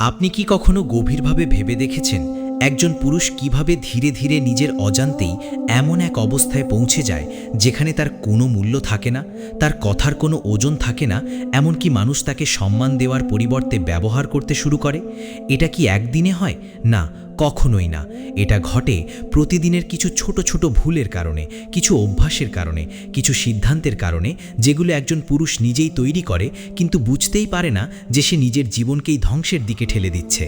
আপনি কি কখনো গভীরভাবে ভেবে দেখেছেন একজন পুরুষ কিভাবে ধীরে ধীরে নিজের অজান্তেই এমন এক অবস্থায় পৌঁছে যায় যেখানে তার কোনো মূল্য থাকে না, তার কথার কোনো ওজন থাকে না, এমনকি মানুষ তাকে সম্মান দেওয়ার পরিবর্তে ব্যবহার করতে শুরু করে? এটা কি একদিনে হয়? না, কখনোই না। এটা ঘটে প্রতিদিনের কিছু ছোট ছোট ভুলের কারণে, কিছু অভ্যাসের কারণে, কিছু সিদ্ধান্তের কারণে, যেগুলো একজন পুরুষ নিজেই তৈরি করে কিন্তু বুঝতেই পারে না যে সে নিজের জীবনকেই ধ্বংসের দিকে ঠেলে দিচ্ছে।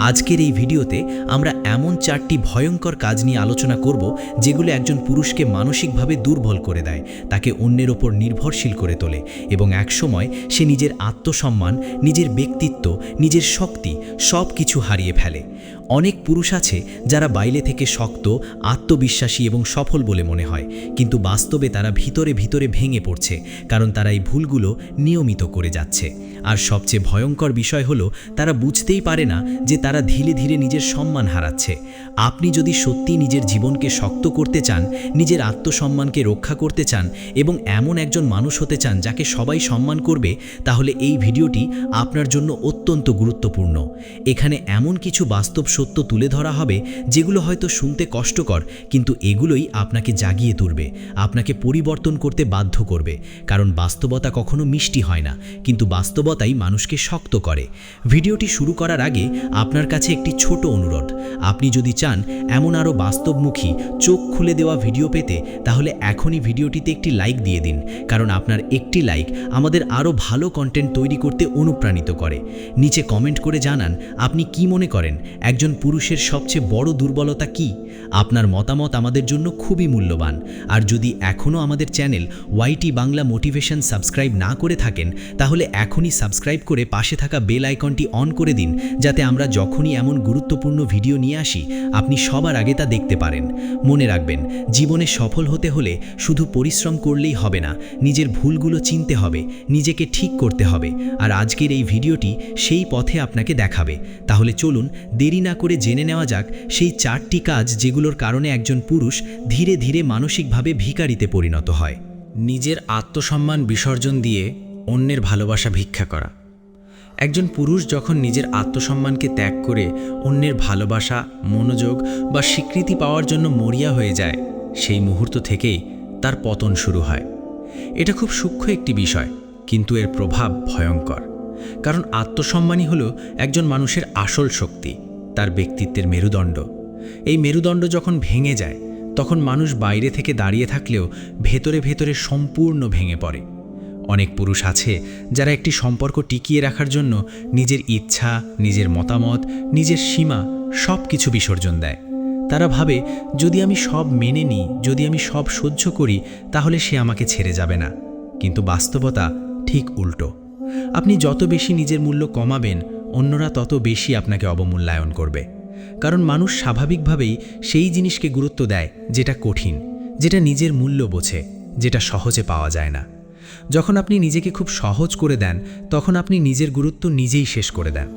আজকের এই ভিডিওতে আমরা এমন 4টি ভয়ঙ্কর কাজ নিয়ে আলোচনা করব যেগুলো একজন পুরুষকে মানসিকভাবে দুর্বল করে দেয়, তাকে অন্যের ওপর নির্ভরশীল করে তোলে এবং একসময় সে নিজের আত্মসম্মান, নিজের ব্যক্তিত্ব, নিজের শক্তি সব কিছু হারিয়ে ফেলে। অনেক পুরুষ আছে যারা বাইরে থেকে শক্ত, আত্মবিশ্বাসী এবং সফল বলে মনে হয়, কিন্তু বাস্তবে তারা ভিতরে ভিতরে ভেঙে পড়ছে, কারণ তারা এই ভুলগুলো নিয়মিত করে যাচ্ছে। আর সবচেয়ে ভয়ঙ্কর বিষয় হলো তারা বুঝতেই পারে না যে তারা ধীরে ধীরে নিজের সম্মান হারাচ্ছে। আপনি যদি সত্যি নিজের জীবনকে শক্ত করতে চান, নিজের আত্মসম্মানকে রক্ষা করতে চান এবং এমন একজন মানুষ হতে চান যাকে সবাই সম্মান করবে, তাহলে এই ভিডিওটি আপনার জন্য অত্যন্ত গুরুত্বপূর্ণ। এখানে এমন কিছু বাস্তব সত্য তুলে ধরা হবে যেগুলো হয়তো শুনতে কষ্টকর, কিন্তু এগুলোই আপনাকে জাগিয়ে তুলবে, আপনাকে পরিবর্তন করতে বাধ্য করবে। কারণ বাস্তবতা কখনো মিষ্টি হয় না, কিন্তু বাস্তবতাই মানুষকে শক্ত করে। ভিডিওটি শুরু করার আগে আপনার কাছে একটি ছোট অনুরোধ। আপনি যদি চান এমন আরও বাস্তবমুখী, চোখ খুলে দেওয়া ভিডিও পেতে, তাহলে এখনই ভিডিওটিতে একটি লাইক দিয়ে দিন, কারণ আপনার একটি লাইক আমাদের আরও ভালো কন্টেন্ট তৈরি করতে অনুপ্রাণিত করে। নিচে কমেন্ট করে জানান আপনি কি মনে করেন একজন পুরুষের সবচেয়ে বড় দুর্বলতা কি? আপনার মতামত আমাদের জন্য খুবই মূল্যবান। আর যদি এখনও আমাদের channel YT Bangla motivation subscribe না করে থাকেন, তাহলে এখনই সাবস্ক্রাইব করে পাশে থাকা বেল আইকনটি অন করে দিন, যাতে আমরা যখনই এমন গুরুত্বপূর্ণ ভিডিও নিয়ে আসি আপনি সবার আগে তা দেখতে পারেন। মনে রাখবেন, জীবনে সফল হতে হলে শুধু পরিশ্রম করলেই হবে না, নিজের ভুলগুলো চিনতে হবে, নিজেকে ঠিক করতে হবে। আর আজকের এই ভিডিওটি সেই পথে আপনাকে দেখাবে। তাহলে চলুন দেরি না করে জেনে নেওয়া যাক সেই 4টি কাজ যেগুলোর কারণে একজন পুরুষ ধীরে ধীরে মানসিকভাবে ভিখারিতে পরিণত হয়। নিজের আত্মসম্মান বিসর্জন দিয়ে অন্যের ভালোবাসা ভিক্ষা করা। একজন পুরুষ যখন নিজের আত্মসম্মানকে ত্যাগ করে অন্যের ভালোবাসা, মনোযোগ বা স্বীকৃতি পাওয়ার জন্য মরিয়া হয়ে যায়, সেই মুহূর্ত থেকেই তার পতন শুরু হয়। এটা খুব সূক্ষ্ম একটি বিষয়, কিন্তু এর প্রভাব ভয়ঙ্কর। কারণ আত্মসম্মানই হলো একজন মানুষের আসল শক্তি, তার ব্যক্তিত্বের মেরুদণ্ড। এই মেরুদণ্ড যখন ভেঙে যায়, তখন মানুষ বাইরে থেকে দাঁড়িয়ে থাকলেও ভেতরে ভেতরে সম্পূর্ণ ভেঙে পড়ে। অনেক পুরুষ আছে যারা একটি সম্পর্ক টিকিয়ে রাখার জন্য নিজের ইচ্ছা, নিজের মতামত, নিজের সীমা সব কিছু বিসর্জন দেয়। তারা ভাবে যদি আমি সব মেনে নিই, যদি আমি সব সহ্য করি, তাহলে সে আমাকে ছেড়ে যাবে না। কিন্তু বাস্তবতা ঠিক উল্টো। আপনি যত বেশি নিজের মূল্য কমাবেন, অন্যরা তত বেশি আপনাকে অবমূল্যায়ন করবে। কারণ মানুষ স্বাভাবিকভাবেই সেই জিনিসকে গুরুত্ব দেয় যেটা কঠিন, যেটা নিজের মূল্য বোঝে, যেটা সহজে পাওয়া যায় না। যখন আপনি নিজেকে খুব সহজ করে দেন, তখন আপনি নিজের গুরুত্ব নিজেই শেষ করে দেন।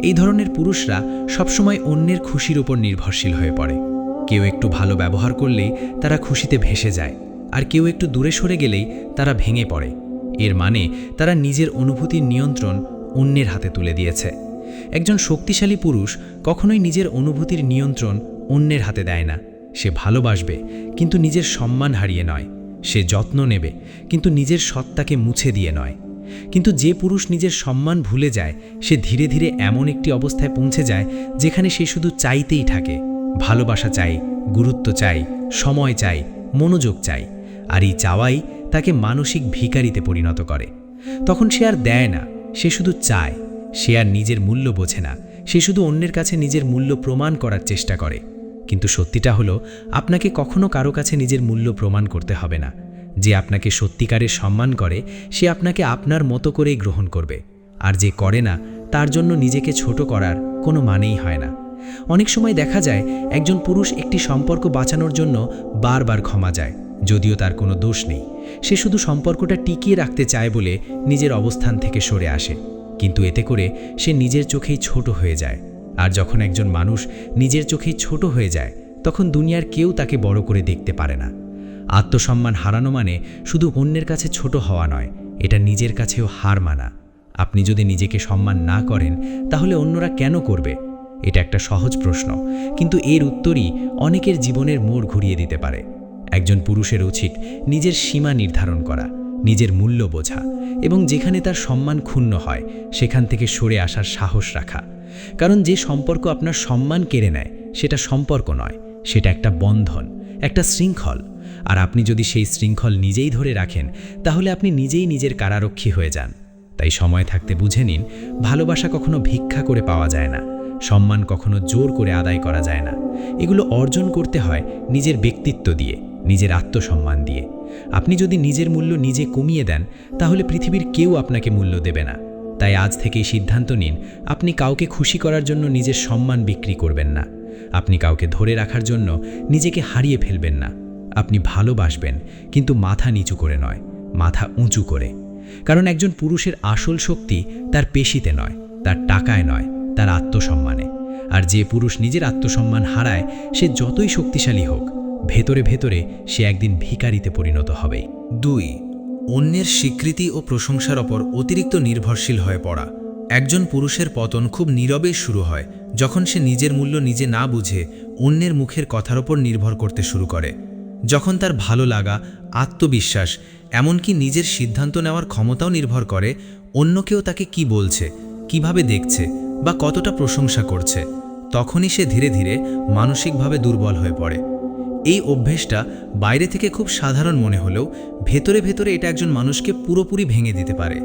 এই ধরনের পুরুষরা সবসময় অন্যের খুশির উপর নির্ভরশীল হয়ে পড়ে। কেউ একটু ভালো ব্যবহার করলেই তারা খুশিতে ভেসে যায়, আর কেউ একটু দূরে সরে গেলেই তারা ভেঙে পড়ে। এর মানে তারা নিজের অনুভূতির নিয়ন্ত্রণ অন্যের হাতে তুলে দিয়েছে। একজন শক্তিশালী পুরুষ কখনোই নিজের অনুভূতির নিয়ন্ত্রণ অন্যের হাতে দেয় না। সে ভালোবাসবে, কিন্তু নিজের সম্মান হারিয়ে নয়। সে যত্ন নেবে, কিন্তু নিজের সত্তাকে মুছে দিয়ে নয়। কিন্তু যে পুরুষ নিজের সম্মান ভুলে যায়, সে ধীরে ধীরে এমন একটি অবস্থায় পৌঁছে যায় যেখানে সে শুধু চাইতেই থাকে। ভালোবাসা চাই, গুরুত্ব চাই, সময় চাই, মনোযোগ চাই। আর এই চাওয়াই তাকে মানসিক ভিখারিতে পরিণত করে। তখন সে আর দেয় না, সে শুধু চায়। সে আর নিজের মূল্য বোঝে না, সে শুধু অন্যের কাছে নিজের মূল্য প্রমাণ করার চেষ্টা করে। কিন্তু সত্যিটা হলো, আপনাকে কখনো কারো কাছে নিজের মূল্য প্রমাণ করতে হবে না। যে আপনাকে সত্যিকারের সম্মান করে, সে আপনাকে আপনার মতো করেই গ্রহণ করবে। আর যে করে না, তার জন্য নিজেকে ছোট করার কোনো মানেই হয় না। অনেক সময় দেখা যায় একজন পুরুষ একটি সম্পর্ক বাঁচানোর জন্য বারবার ক্ষমা চায়, যদিও তার কোনো দোষ নেই। সে শুধু সম্পর্কটা টিকিয়ে রাখতে চায় বলে নিজের অবস্থান থেকে সরে আসে, কিন্তু এতে করে সে নিজের চোখেই ছোট হয়ে যায়। আর যখন একজন মানুষ নিজের চোখেই ছোট হয়ে যায়, তখন দুনিয়ার কেউ তাকে বড় করে দেখতে পারে না। আত্মসম্মান হারানো মানে শুধু অন্যের কাছে ছোট হওয়া নয়, এটা নিজের কাছেও হার মানা। আপনি যদি নিজেকে সম্মান না করেন তাহলে অন্যরা কেন করবে? এটা একটা সহজ প্রশ্ন, কিন্তু এর উত্তরই অনেকের জীবনের মোড় ঘুরিয়ে দিতে পারে। একজন পুরুষের উচিত নিজের সীমা নির্ধারণ করা, নিজের মূল্য বোঝা এবং যেখানে তার সম্মান ক্ষুণ্ণ হয় সেখান থেকে সরে আসার সাহস রাখা। কারণ যে সম্পর্ক আপনার সম্মান কেড়ে নেয় সেটা সম্পর্ক নয়, সেটা একটা বন্ধন, একটা শৃঙ্খল। আর আপনি যদি সেই শৃঙ্খল নিজেই ধরে রাখেন তাহলে আপনি নিজেই নিজের কারারক্ষী হয়ে যান। তাই সময় থাকতে বুঝে নিন, ভালোবাসা কখনো ভিক্ষা করে পাওয়া যায় না, সম্মান কখনো জোর করে আদায় করা যায় না। এগুলো অর্জন করতে হয় নিজের ব্যক্তিত্ব দিয়ে, নিজের আত্মসম্মান দিয়ে। আপনি যদি নিজের মূল্য নিজে কমিয়ে দেন তাহলে পৃথিবীর কেউ আপনাকে মূল্য দেবে না। তাই আজ থেকেই সিদ্ধান্ত নিন, আপনি কাউকে খুশি করার জন্য নিজের সম্মান বিক্রি করবেন না। আপনি কাউকে ধরে রাখার জন্য নিজেকে হারিয়ে ফেলবেন না। আপনি ভালোবাসবেন, কিন্তু মাথা নিচু করে নয়, মাথা উঁচু করে। কারণ একজন পুরুষের আসল শক্তি তার পেশিতে নয়, তার টাকায় নয়, তার আত্মসম্মানে। আর যে পুরুষ নিজের আত্মসম্মান হারায় সে যতই শক্তিশালী হোক, ভেতরে ভেতরে সে একদিন ভিখারিতে পরিণত হবে। 2. অন্যের স্বীকৃতি ও প্রশংসার ওপর অতিরিক্ত নির্ভরশীল হয়ে পড়া। একজন পুরুষের পতন খুব নীরবেই শুরু হয়, যখন সে নিজের মূল্য নিজে না বুঝে অন্যের মুখের কথার ওপর নির্ভর করতে শুরু করে। যখন তার ভালো লাগা, আত্মবিশ্বাস, এমনকি নিজের সিদ্ধান্ত নেওয়ার ক্ষমতাও নির্ভর করে অন্য কেউ তাকে কি বলছে, কিভাবে দেখছে বা কতটা প্রশংসা করছে, তখনই সে ধীরে ধীরে মানসিকভাবে দুর্বল হয়ে পড়ে। এই অভ্যেসটা বাইরে থেকে খুব সাধারণ মনে হলেও ভেতরে ভেতরে এটা একজন মানুষকে পুরোপুরি ভেঙে দিতে পারে।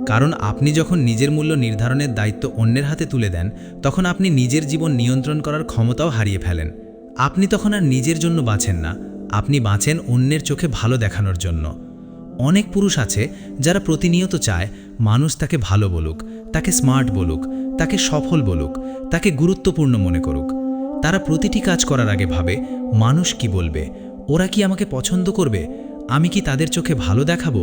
কারণ আপনি যখন নিজের মূল্য নির্ধারণের দায়িত্ব অন্যের হাতে তুলে দেন, তখন আপনি নিজের জীবন নিয়ন্ত্রণ করার ক্ষমতাও হারিয়ে ফেলেন। আপনি তখন আর নিজের জন্য বাঁচেন না, আপনি বাঁচেন অন্যের চোখে ভালো দেখানোর জন্য। অনেক পুরুষ আছে যারা প্রতিনিয়ত চায় মানুষ তাকে ভালো বলুক, তাকে স্মার্ট বলুক, তাকে সফল বলুক, তাকে গুরুত্বপূর্ণ মনে করুক। তারা প্রতিটি কাজ করার আগে ভাবে, মানুষ কি বলবে, ওরা কি আমাকে পছন্দ করবে, আমি কি তাদের চোখে ভালো দেখাবো?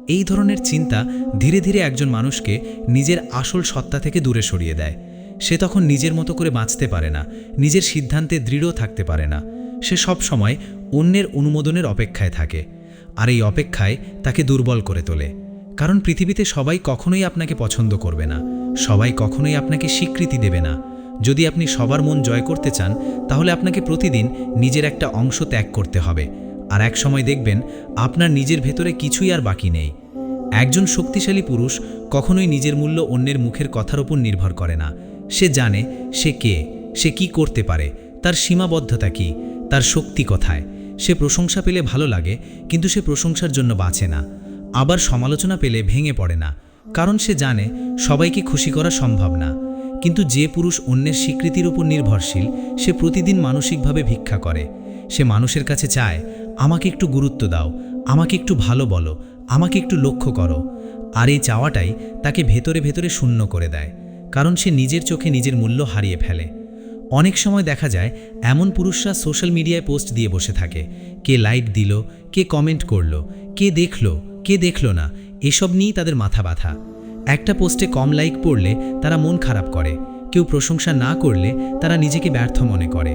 এই ধরনের চিন্তা ধীরে ধীরে একজন মানুষকে নিজের আসল সত্তা থেকে দূরে সরিয়ে দেয়। সে তখন নিজের মতো করে বাঁচতে পারে না, নিজের সিদ্ধান্তে দৃঢ় থাকতে পারে না। সে সব সময় অন্যের অনুমোদনের অপেক্ষায় থাকে, আর এই অপেক্ষায় তাকে দুর্বল করে তোলে। কারণ পৃথিবীতে সবাই কখনোই আপনাকে পছন্দ করবে না, সবাই কখনোই আপনাকে স্বীকৃতি দেবে না। যদি আপনি সবার মন জয় করতে চান তাহলে আপনাকে প্রতিদিন নিজের একটা অংশ ত্যাগ করতে হবে, আর এক সময় দেখবেন আপনার নিজের ভেতরে কিছুই আর বাকি নেই। একজন শক্তিশালী পুরুষ কখনোই নিজের মূল্য অন্যের মুখের কথার উপর নির্ভর করে না। সে জানে সে কে, সে কি করতে পারে, তার সীমাবদ্ধতা কি, তার শক্তি কোথায়। সে প্রশংসা পেলে ভালো লাগে, কিন্তু সে প্রশংসার জন্য বাঁচে না। আবার সমালোচনা পেলে ভেঙে পড়ে না, কারণ সে জানে সবাইকে খুশি করা সম্ভব না। কিন্তু যে পুরুষ অন্যের স্বীকৃতির উপর নির্ভরশীল, সে প্রতিদিন মানসিকভাবে ভিক্ষা করে। সে মানুষের কাছে চায়, আমাকে একটু গুরুত্ব দাও, আমাকে একটু ভালো বলো, আমাকে একটু লক্ষ্য করো। আর এই চাওয়াটাই তাকে ভেতরে ভেতরে শূন্য করে দেয়, কারণ সে নিজের চোখে নিজের মূল্য হারিয়ে ফেলে। অনেক সময় দেখা যায় এমন পুরুষরা সোশ্যাল মিডিয়ায় পোস্ট দিয়ে বসে থাকে, কে লাইক দিল, কে কমেন্ট করলো, কে দেখলো, কে দেখলো না, এসব নিয়েই তাদের মাথা ব্যথা। একটা পোস্টে কম লাইক পড়লে তারা মন খারাপ করে, কেউ প্রশংসা না করলে তারা নিজেকে ব্যর্থ মনে করে।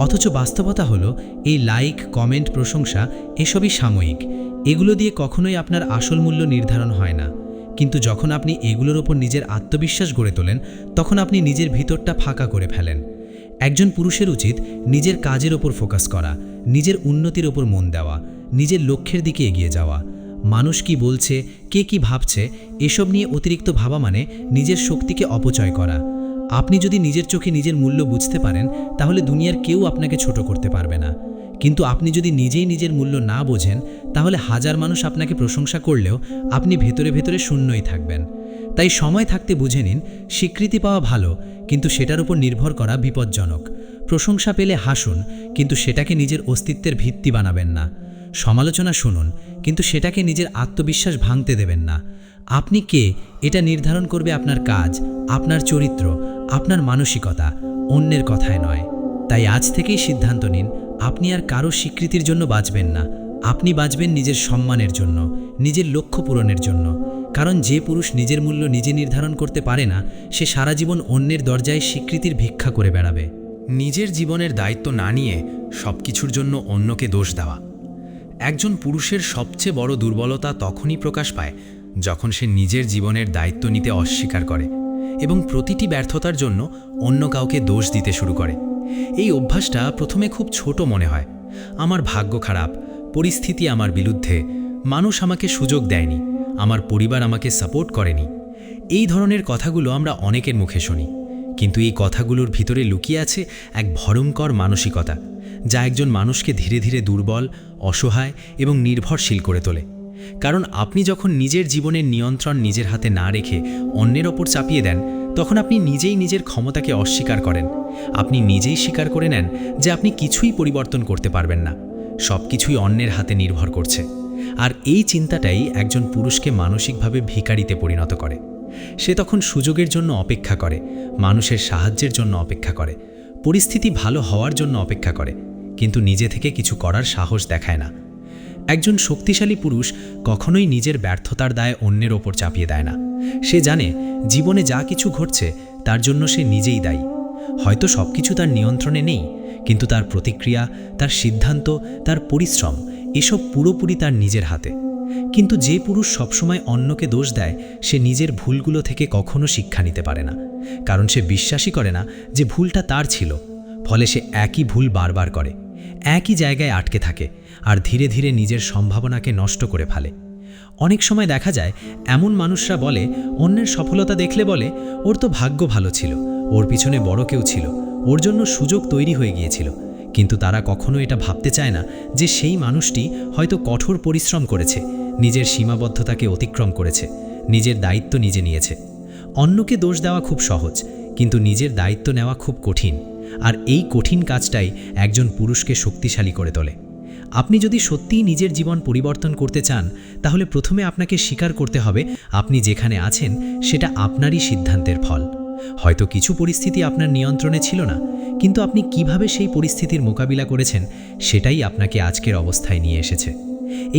অথচ বাস্তবতা হলো এই লাইক, কমেন্ট, প্রশংসা এসবই সাময়িক। এগুলো দিয়ে কখনোই আপনার আসল মূল্য নির্ধারণ হয় না। কিন্তু যখন আপনি এগুলোর ওপর নিজের আত্মবিশ্বাস গড়ে তোলেন, তখন আপনি নিজের ভিতরটা ফাঁকা করে ফেলেন। একজন পুরুষের উচিত নিজের কাজের ওপর ফোকাস করা, নিজের উন্নতির ওপর মন দেওয়া, নিজের লক্ষ্যের দিকে এগিয়ে যাওয়া। মানুষ কি বলছে, কে কি ভাবছে, এসব নিয়ে অতিরিক্ত ভাবা মানে নিজের শক্তিকে অপচয় করা। আপনি যদি নিজের চোখে নিজের মূল্য বুঝতে পারেন তাহলে দুনিয়ার কেউ আপনাকে ছোট করতে পারবে না। কিন্তু আপনি যদি নিজেই নিজের মূল্য না বোঝেন তাহলে হাজার মানুষ আপনাকে প্রশংসা করলেও আপনি ভেতরে ভেতরে শূন্যই থাকবেন। তাই সময় থাকতে বুঝে নিন, স্বীকৃতি পাওয়া ভালো, কিন্তু সেটার উপর নির্ভর করা বিপজ্জনক। প্রশংসা পেলে হাসুন, কিন্তু সেটাকে নিজের অস্তিত্বের ভিত্তি বানাবেন না। সমালোচনা শুনুন, কিন্তু সেটাকে নিজের আত্মবিশ্বাস ভাঙতে দেবেন না। আপনি কে এটা নির্ধারণ করবে আপনার কাজ, আপনার চরিত্র, আপনার মানসিকতা, অন্যের কথায় নয়। তাই আজ থেকেই সিদ্ধান্ত নিন, আপনি আর কারো স্বীকৃতির জন্য বাঁচবেন না, আপনি বাঁচবেন নিজের সম্মানের জন্য, নিজের লক্ষ্য পূরণের জন্য। কারণ যে পুরুষ নিজের মূল্য নিজে নির্ধারণ করতে পারে না, সে সারা জীবন অন্যের দরজায় স্বীকৃতির ভিক্ষা করে বেড়াবে। নিজের জীবনের দায়িত্ব না নিয়ে সব কিছুর জন্য অন্যকে দোষ দেওয়া। একজন পুরুষের সবচেয়ে বড় দুর্বলতা তখনই প্রকাশ পায় যখন সে নিজের জীবনের দায়িত্ব নিতে অস্বীকার করে এবং প্রতিটি ব্যর্থতার জন্য অন্য কাউকে দোষ দিতে শুরু করে। এই অভ্যাসটা প্রথমে খুব ছোট মনে হয়। আমার ভাগ্য খারাপ, পরিস্থিতি আমার বিরুদ্ধে, মানুষ আমাকে সুযোগ দেয়নি, আমার পরিবার আমাকে সাপোর্ট করেনি। এই ধরনের কথাগুলো আমরা অনেকের মুখে শুনি, কিন্তু এই কথাগুলোর ভিতরে লুকিয়ে আছে এক ভয়ঙ্কর মানসিকতা, যা একজন মানুষকে ধীরে ধীরে দুর্বল, অসহায় এবং নির্ভরশীল করে তোলে। কারণ আপনি যখন নিজের জীবনের নিয়ন্ত্রণ নিজের হাতে না রেখে অন্যের ওপর চাপিয়ে দেন, তখন আপনি নিজেই নিজের ক্ষমতাকে অস্বীকার করেন। আপনি নিজেই স্বীকার করে নেন যে আপনি কিছুই পরিবর্তন করতে পারবেন না, সব কিছুই অন্যের হাতে নির্ভর করছে। আর এই চিন্তাটাই একজন পুরুষকে মানসিকভাবে ভিখারিতে পরিণত করে। সে তখন সুযোগের জন্য অপেক্ষা করে, মানুষের সাহায্যের জন্য অপেক্ষা করে, পরিস্থিতি ভালো হওয়ার জন্য অপেক্ষা করে, কিন্তু নিজে থেকে কিছু করার সাহস দেখায় না। একজন শক্তিশালী পুরুষ কখনোই নিজের ব্যর্থতার দায় অন্যের ওপর চাপিয়ে দেয় না। সে জানে জীবনে যা কিছু ঘটছে তার জন্য সে নিজেই দায়ী। হয়তো সব কিছু তার নিয়ন্ত্রণে নেই, কিন্তু তার প্রতিক্রিয়া, তার সিদ্ধান্ত, তার পরিশ্রম এসব পুরোপুরি তার নিজের হাতে। কিন্তু যে পুরুষ সবসময় অন্যকে দোষ দেয়, সে নিজের ভুলগুলো থেকে কখনো শিক্ষা নিতে পারে না, কারণ সে বিশ্বাসই করে না যে ভুলটা তার ছিল। ফলে সে একই ভুল বারবার করে, একই জায়গায় আটকে থাকে আর ধীরে ধীরে নিজের সম্ভাবনাকে নষ্ট করে ফেলে। অনেক সময় দেখা যায় এমন মানুষরা বলে, অন্যের সফলতা দেখলে বলে, ওর তো ভাগ্য ভালো ছিল, ওর পিছনে বড় কেউ ছিল, ওর জন্য সুযোগ তৈরি হয়ে গিয়েছিল। কিন্তু তারা কখনো এটা ভাবতে চায় না যে সেই মানুষটি হয়তো কঠোর পরিশ্রম করেছে, নিজের সীমাবদ্ধতাকে অতিক্রম করেছে, নিজের দায়িত্ব নিজে নিয়েছে। অন্যকে দোষ দেওয়া খুব সহজ, কিন্তু নিজের দায়িত্ব নেওয়া খুব কঠিন। আর এই কঠিন কাজটাই একজন পুরুষকে শক্তিশালী করে তোলে। আপনি যদি সত্যিই নিজের জীবন পরিবর্তন করতে চান, তাহলে প্রথমে আপনাকে স্বীকার করতে হবে আপনি যেখানে আছেন সেটা আপনারই সিদ্ধান্তের ফল। হয়তো কিছু পরিস্থিতি আপনার নিয়ন্ত্রণে ছিল না, কিন্তু আপনি কিভাবে সেই পরিস্থিতির মোকাবিলা করেছেন সেটাই আপনাকে আজকের অবস্থায় নিয়ে এসেছে।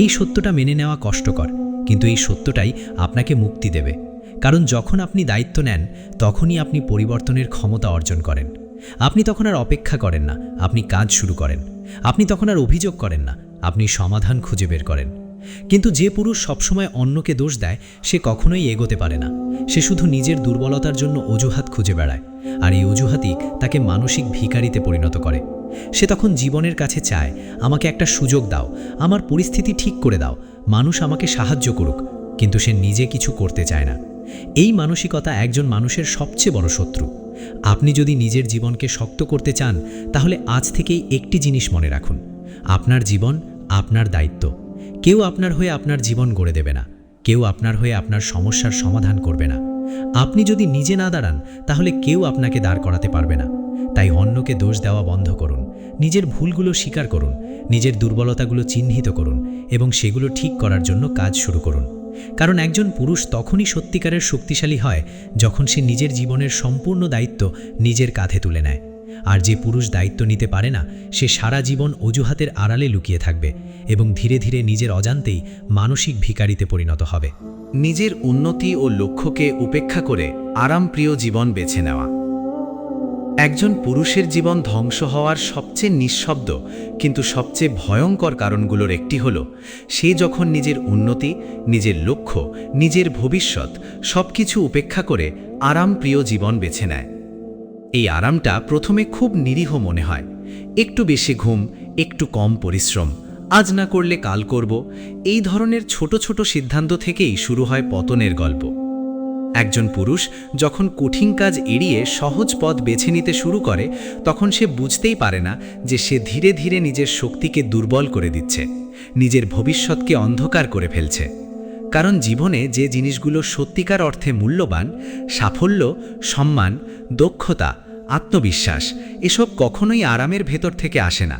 এই সত্যটা মেনে নেওয়া কষ্টকর, কিন্তু এই সত্যটাই আপনাকে মুক্তি দেবে। কারণ যখন আপনি দায়িত্ব নেন, তখনই আপনি পরিবর্তনের ক্ষমতা অর্জন করেন। আপনি তখন আর অপেক্ষা করেন না, আপনি কাজ শুরু করেন। আপনি তখন আর অভিযোগ করেন না, আপনি সমাধান খুঁজে বের করেন। কিন্তু যে পুরুষ সবসময় অন্যকে দোষ দেয়, সে কখনোই এগোতে পারে না। সে শুধু নিজের দুর্বলতার জন্য অজুহাত খুঁজে বেড়ায়, আর এই অজুহাতই তাকে মানসিক ভিখারিতে পরিণত করে। সে তখন জীবনের কাছে চায়, আমাকে একটা সুযোগ দাও, আমার পরিস্থিতি ঠিক করে দাও, মানুষ আমাকে সাহায্য করুক, কিন্তু সে নিজে কিছু করতে চায় না। এই মানসিকতা একজন মানুষের সবচেয়ে বড় শত্রু। আপনি যদি নিজের জীবনকে শক্ত করতে চান, তাহলে আজ থেকেই একটি জিনিস মনে রাখুন, আপনার জীবন আপনার দায়িত্ব। কেউ আপনার হয়ে আপনার জীবন গড়ে দেবে না, কেউ আপনার হয়ে আপনার সমস্যার সমাধান করবে না। আপনি যদি নিজে না দাঁড়ান, তাহলে কেউ আপনাকে দাঁড় করাতে পারবে না। তাই অন্যকে দোষ দেওয়া বন্ধ করুন, নিজের ভুলগুলো স্বীকার করুন, নিজের দুর্বলতাগুলো চিহ্নিত করুন এবং সেগুলো ঠিক করার জন্য কাজ শুরু করুন। কারণ একজন পুরুষ তখনই সত্যিকারের শক্তিশালী হয় যখন সে নিজের জীবনের সম্পূর্ণ দায়িত্ব নিজের কাঁধে তুলে নেয়। আর যে পুরুষ দায়িত্ব নিতে পারে না, সে সারা জীবন অজুহাতের আড়ালে লুকিয়ে থাকবে এবং ধীরে ধীরে নিজের অজান্তেই মানসিক ভিখারিতে পরিণত হবে। নিজের উন্নতি ও লক্ষ্যকে উপেক্ষা করে আরামপ্রিয় জীবন বেছে নেওয়া। একজন পুরুষের জীবন ধ্বংস হওয়ার সবচেয়ে নিঃশব্দ কিন্তু সবচেয়ে ভয়ঙ্কর কারণগুলোর একটি হলো, সে যখন নিজের উন্নতি, নিজের লক্ষ্য, নিজের ভবিষ্যৎ সবকিছু উপেক্ষা করে আরামপ্রিয় জীবন বেছে নেয়। এই আরামটা প্রথমে খুব নিরীহ মনে হয়, একটু বেশি ঘুম, একটু কম পরিশ্রম, আজ না করলে কাল করব, এই ধরনের ছোট ছোট সিদ্ধান্ত থেকেই শুরু হয় পতনের গল্প। একজন পুরুষ যখন কঠিন কাজ এড়িয়ে সহজ পথ বেছে নিতে শুরু করে, তখন সে বুঝতেই পারে না যে সে ধীরে ধীরে নিজের শক্তিকে দুর্বল করে দিচ্ছে, নিজের ভবিষ্যৎকে অন্ধকার করে ফেলছে। কারণ জীবনে যে জিনিসগুলো সত্যিকার অর্থে মূল্যবান, সাফল্য, সম্মান, দক্ষতা, আত্মবিশ্বাস, এসব কখনোই আরামের ভেতর থেকে আসে না।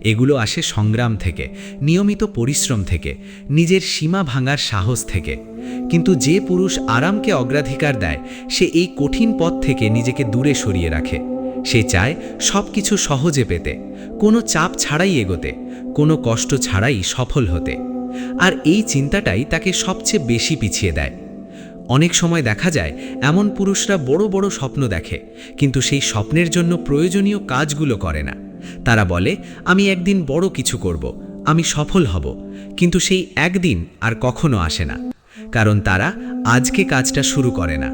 এগুলো আসে সংগ্রাম থেকে, নিয়মিত পরিশ্রম থেকে, নিজের সীমা ভাঙার সাহস থেকে। কিন্তু যে পুরুষ আরামকে অগ্রাধিকার দেয়, সে এই কঠিন পথ থেকে নিজেকে দূরে সরিয়ে রাখে। সে চায় সব কিছু সহজে পেতে, কোনো চাপ ছাড়াই এগোতে, কোনো কষ্ট ছাড়াই সফল হতে। আর এই চিন্তাটাই তাকে সবচেয়ে বেশি পিছিয়ে দেয়। অনেক সময় দেখা যায় এমন পুরুষরা বড় বড় স্বপ্ন দেখে, কিন্তু সেই স্বপ্নের জন্য প্রয়োজনীয় কাজগুলো করে না। তারা বলে, আমি একদিন বড় কিছু করব, আমি সফল হব, কিন্তু সেই একদিন আর কখনো আসে না। কারণ তারা আজকে কাজটা শুরু করে না।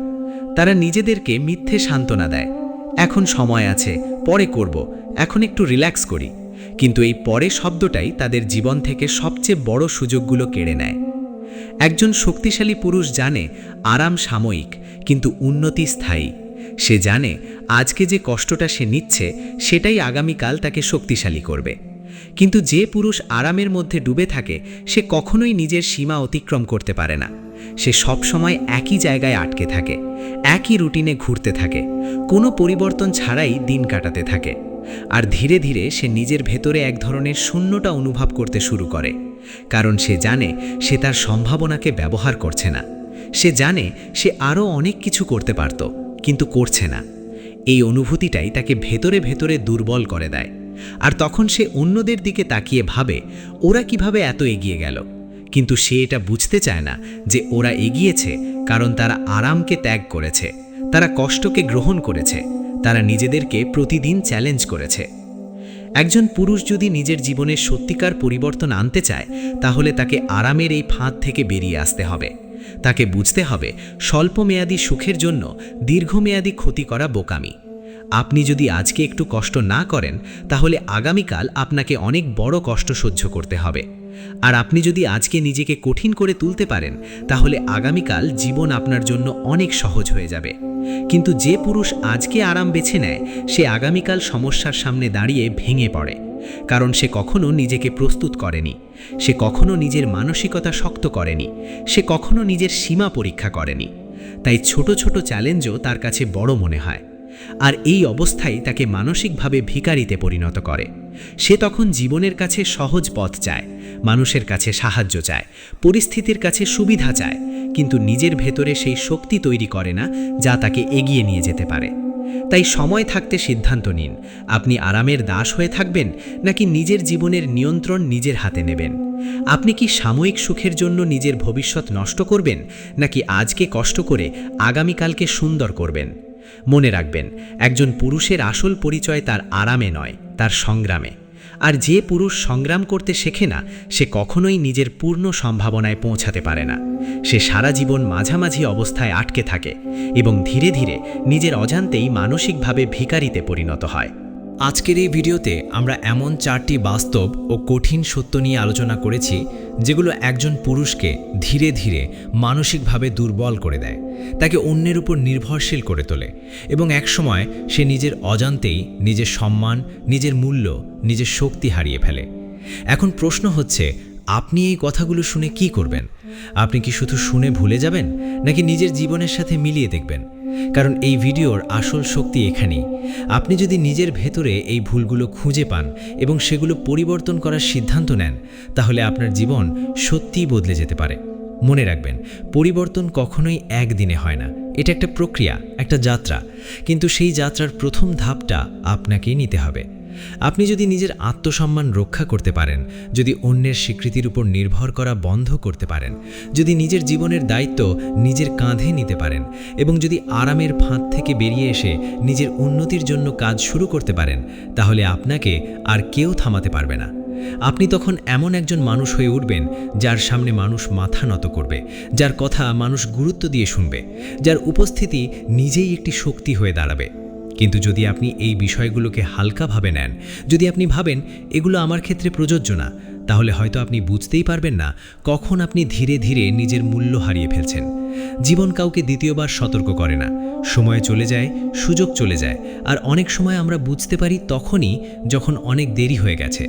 তারা নিজেদেরকে মিথ্যে সান্ত্বনা দেয়, এখন সময় আছে, পরে করব, এখন একটু রিল্যাক্স করি। কিন্তু এই পরে শব্দটাই তাদের জীবন থেকে সবচেয়ে বড় সুযোগগুলো কেড়ে নেয়। একজন শক্তিশালী পুরুষ জানে আরাম সাময়িক, কিন্তু উন্নতি স্থায়ী। সে জানে আজকে যে কষ্টটা সে নিচ্ছে সেটাই আগামীকাল তাকে শক্তিশালী করবে। কিন্তু যে পুরুষ আরামের মধ্যে ডুবে থাকে সে কখনোই নিজের সীমা অতিক্রম করতে পারে না। সে সবসময় একই জায়গায় আটকে থাকে, একই রুটিনে ঘুরতে থাকে, কোনো পরিবর্তন ছাড়াই দিন কাটাতে থাকে। আর ধীরে ধীরে সে নিজের ভেতরে এক ধরনের শূন্যতা অনুভব করতে শুরু করে, কারণ সে জানে সে তার সম্ভাবনাকে ব্যবহার করছে না। সে জানে সে আরও অনেক কিছু করতে পারত, কিন্তু করছে না। এই অনুভূতিটাই তাকে ভেতরে ভেতরে দুর্বল করে দেয়। আর তখন সে অন্যদের দিকে তাকিয়ে ভাবে ওরা কিভাবে এত এগিয়ে গেল। কিন্তু সে এটা বুঝতে চায় না যে ওরা এগিয়েছে কারণ তারা আরামকে ত্যাগ করেছে, তারা কষ্টকে গ্রহণ করেছে, তারা নিজেদেরকে প্রতিদিন চ্যালেঞ্জ করেছে। একজন পুরুষ যদি নিজের জীবনে সত্যিকার পরিবর্তন আনতে চায় তাহলে তাকে আরামের এই ফাঁদ থেকে বেরিয়ে আসতে হবে। তাকে বুঝতে হবে স্বল্পমেয়াদী সুখের জন্য দীর্ঘমেয়াদী ক্ষতি করা বোকামি। আপনি যদি আজকে একটু কষ্ট না করেন তাহলে আগামীকাল আপনাকে অনেক বড় কষ্ট সহ্য করতে হবে। আর আপনি যদি আজকে নিজেকে কঠিন করে তুলতে পারেন তাহলে আগামীকাল জীবন আপনার জন্য অনেক সহজ হয়ে যাবে। কিন্তু যে পুরুষ আজকে আরাম বেছে নেয় সে আগামীকাল সমস্যার সামনে দাঁড়িয়ে ভেঙে পড়ে, কারণ সে কখনো নিজেকে প্রস্তুত করেনি, সে কখনো নিজের মানসিকতা শক্ত করেনি, সে কখনো নিজের সীমা পরীক্ষা করেনি। তাই ছোট ছোট চ্যালেঞ্জও তার কাছে বড় মনে হয়। আর এই অবস্থায় তাকে মানসিকভাবে ভিখারিতে পরিণত করে। সে তখন জীবনের কাছে সহজ পথ চায়, মানুষের কাছে সাহায্য চায়, পরিস্থিতির কাছে সুবিধা চায়, কিন্তু নিজের ভেতরে সেই শক্তি তৈরি করে না যা তাকে এগিয়ে নিয়ে যেতে পারে। তাই সময় থাকতে সিদ্ধান্ত নিন, আপনি আরামের দাস হয়ে থাকবেন নাকি নিজের জীবনের নিয়ন্ত্রণ নিজের হাতে নেবেন। আপনি কি সাময়িক সুখের জন্য নিজের ভবিষ্যৎ নষ্ট করবেন নাকি আজকে কষ্ট করে আগামীকালকে সুন্দর করবেন। মনে রাখবেন, একজন পুরুষের আসল পরিচয় তার আরামে নয়, তার সংগ্রামে। আর যে পুরুষ সংগ্রাম করতে শেখে না সে কখনোই নিজের পূর্ণ সম্ভাবনায় পৌঁছাতে পারে না। সে সারা জীবন মাঝামাঝি অবস্থায় আটকে থাকে এবং ধীরে ধীরে নিজের অজান্তেই মানসিকভাবে ভিখারিতে পরিণত হয়। আজকের এই ভিডিওতে আমরা এমন 4টি বাস্তব ও কঠিন সত্য নিয়ে আলোচনা করেছি যেগুলো একজন পুরুষকে ধীরে ধীরে মানসিকভাবে দুর্বল করে দেয়, তাকে অন্যের উপর নির্ভরশীল করে তোলে এবং একসময় সে নিজের অজান্তেই নিজের সম্মান, নিজের মূল্য, নিজের শক্তি হারিয়ে ফেলে। এখন প্রশ্ন হচ্ছে, আপনি এই কথাগুলো শুনে কি করবেন? আপনি কি শুধু শুনে ভুলে যাবেন নাকি নিজের জীবনের সাথে মিলিয়ে দেখবেন? কারণ এই ভিডিওর আসল শক্তি এখানেই। আপনি যদি নিজের ভেতরে এই ভুলগুলো খুঁজে পান এবং সেগুলো পরিবর্তন করার সিদ্ধান্ত নেন তাহলে আপনার জীবন সত্যিই বদলে যেতে পারে। মনে রাখবেন, পরিবর্তন কখনোই একদিনে হয় না, এটা একটা প্রক্রিয়া, একটা যাত্রা। কিন্তু সেই যাত্রার প্রথম ধাপটা আপনাকেই নিতে হবে। আপনি যদি নিজের আত্মসম্মান রক্ষা করতে পারেন, যদি অন্যের স্বীকৃতির উপর নির্ভর করা বন্ধ করতে পারেন, যদি নিজের জীবনের দায়িত্ব নিজের কাঁধে নিতে পারেন এবং যদি আরামের ফাঁদ থেকে বেরিয়ে এসে নিজের উন্নতির জন্য কাজ শুরু করতে পারেন, তাহলে আপনাকে আর কেউ থামাতে পারবে না। আপনি তখন এমন একজন মানুষ হয়ে উঠবেন যার সামনে মানুষ মাথা নত করবে, যার কথা মানুষ গুরুত্ব দিয়ে শুনবে, যার উপস্থিতি নিজেই একটি শক্তি হয়ে দাঁড়াবে। কিন্তু যদি আপনি এই বিষয়গুলোকে হালকাভাবে নেন, যদি আপনি ভাবেন এগুলো আমার ক্ষেত্রে প্রযোজ্য না, তাহলে হয়তো আপনি বুঝতেই পারবেন না কখন আপনি ধীরে ধীরে নিজের মূল্য হারিয়ে ফেলছেন। জীবন কাউকে দ্বিতীয়বার সতর্ক করে না, সময় চলে যায়, সুযোগ চলে যায়, আর অনেক সময় আমরা বুঝতে পারি তখনই যখন অনেক দেরি হয়ে গেছে।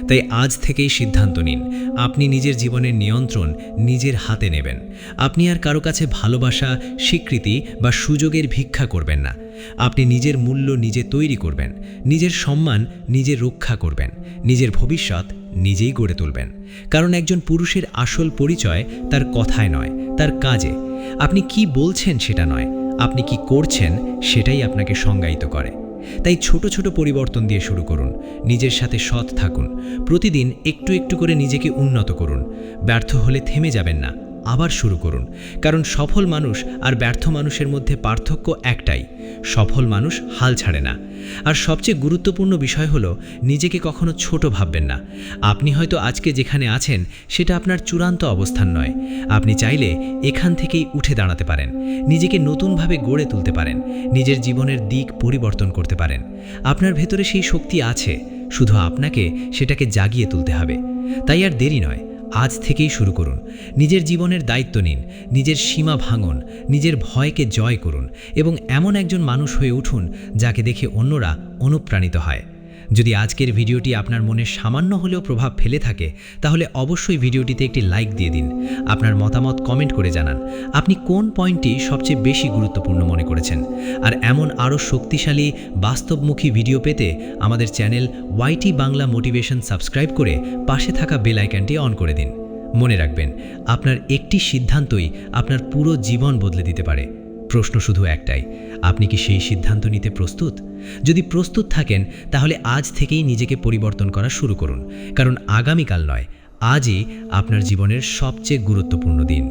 তাই আজ থেকেই সিদ্ধান্ত নিন, আপনি নিজের জীবনের নিয়ন্ত্রণ নিজের হাতে নেবেন। আপনি আর কারো কাছে ভালোবাসা, স্বীকৃতি বা সুযোগের ভিক্ষা করবেন না। আপনি নিজের মূল্য নিজে তৈরি করবেন, নিজের সম্মান নিজে রক্ষা করবেন, নিজের ভবিষ্যৎ নিজেই গড়ে তুলবেন। কারণ একজন পুরুষের আসল পরিচয় তার কথায় নয়, তার কাজে। আপনি কি বলছেন সেটা নয়, আপনি কি করছেন সেটাই আপনাকে সংজ্ঞায়িত করে। তাই ছোট ছোট পরিবর্তন দিয়ে শুরু করুন, নিজের সাথে সৎ থাকুন, প্রতিদিন একটু একটু করে নিজেকে উন্নত করুন। ব্যর্থ হলে থেমে যাবেন না, আবার শুরু করুন, কারণ সফল মানুষ আর ব্যর্থ মানুষের মধ্যে পার্থক্য একটাই: সফল মানুষ হাল ছাড়ে না। আর সবচেয়ে গুরুত্বপূর্ণ বিষয় হলো, নিজেকে কখনো ছোট ভাববেন না। আপনি হয়তো আজকে যেখানে আছেন সেটা আপনার চূড়ান্ত অবস্থান নয়। আপনি চাইলে এখান থেকেই উঠে দাঁড়াতে পারেন, নিজেকে নতুনভাবে গড়ে তুলতে পারেন, নিজের জীবনের দিক পরিবর্তন করতে পারেন। আপনার ভেতরে সেই শক্তি আছে, শুধু আপনাকে সেটাকে জাগিয়ে তুলতে হবে। তাই আর দেরি নয়, আজ থেকেই শুরু করুন। নিজের জীবনের দায়িত্ব নিন, নিজের সীমা ভাঙুন, নিজের ভয়কে জয় করুন এবং এমন একজন মানুষ হয়ে উঠুন যাকে দেখে অন্যরা অনুপ্রাণিত হয়। যদি আজকের ভিডিওটি আপনার মনে সামান্য হলেও প্রভাব ফেলে থাকে, তাহলে অবশ্যই ভিডিওটিতে একটি লাইক দিয়ে দিন। আপনার মতামত কমেন্ট করে জানান আপনি কোন পয়েন্টটি সবচেয়ে বেশি গুরুত্বপূর্ণ মনে করেছেন। আর এমন আরও শক্তিশালী বাস্তবমুখী ভিডিও পেতে আমাদের channel YT Bangla motivation subscribe করে পাশে থাকা বেল আইকনটি অন করে দিন। মনে রাখবেন, আপনার একটি সিদ্ধান্তই আপনার পুরো জীবন বদলে দিতে পারে। প্রশ্ন শুধু একটাই: আপনি কি সেই সিদ্ধান্ত নিতে প্রস্তুত? যদি প্রস্তুত থাকেন, তাহলে আজ থেকেই নিজেকে পরিবর্তন করা শুরু করুন, কারণ আগামীকাল নয়, আজই আপনার জীবনের সবচেয়ে গুরুত্বপূর্ণ দিন।